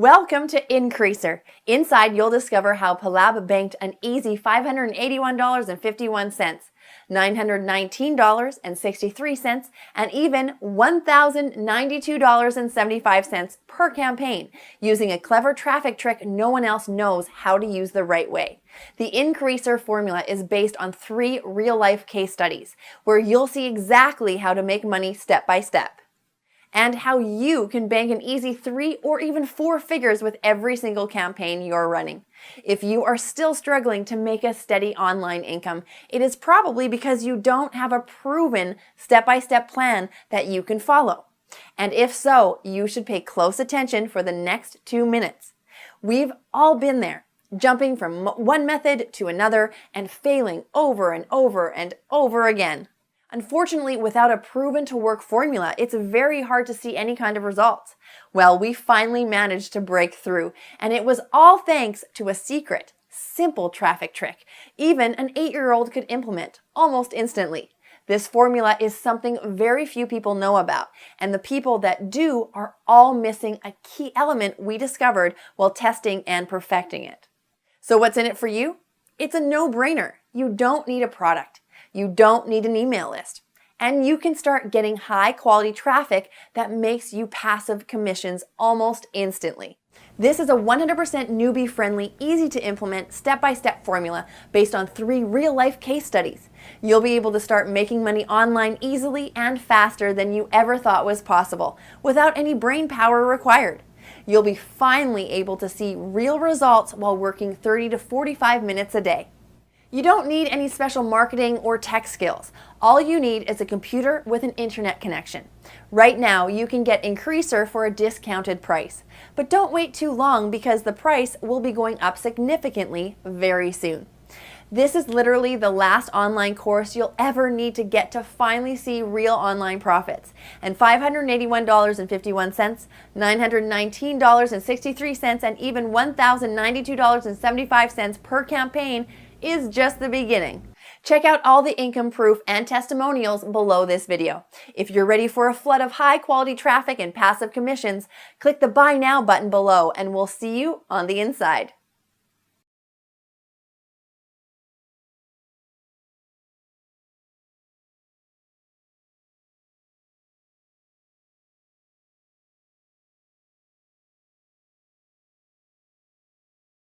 Welcome to Increaserr. Inside, you'll discover how Palab banked an easy $581.51, $919.63, and even $1,092.75 per campaign, using a clever traffic trick no one else knows how to use the right way. The Increaserr formula is based on 3 real-life case studies, where you'll see exactly how to make money step by step, and how you can bank an easy 3 or even 4 figures with every single campaign you're running. If you are still struggling to make a steady online income, it is probably because you don't have a proven step-by-step plan that you can follow. And if so, you should pay close attention for the next 2 minutes. We've all been there, jumping from one method to another and failing over and over and over again. Unfortunately, without a proven-to-work formula, it's very hard to see any kind of results. Well, we finally managed to break through, and it was all thanks to a secret, simple traffic trick even an 8-year-old could implement almost instantly. This formula is something very few people know about, and the people that do are all missing a key element we discovered while testing and perfecting it. So what's in it for you? It's a no-brainer. You don't need a product. You don't need an email list. And you can start getting high-quality traffic that makes you passive commissions almost instantly. This is a 100% newbie-friendly, easy-to-implement, step-by-step formula based on 3 real-life case studies. You'll be able to start making money online easily and faster than you ever thought was possible, without any brain power required. You'll be finally able to see real results while working 30 to 45 minutes a day. You don't need any special marketing or tech skills. All you need is a computer with an internet connection. Right now, you can get Increaserr for a discounted price. But don't wait too long, because the price will be going up significantly very soon. This is literally the last online course you'll ever need to get to finally see real online profits. And $581.51, $919.63, and even $1,092.75 per campaign is just the beginning. Check out all the income proof and testimonials below this video. If you're ready for a flood of high-quality traffic and passive commissions, click the Buy Now button below, and we'll see you on the inside.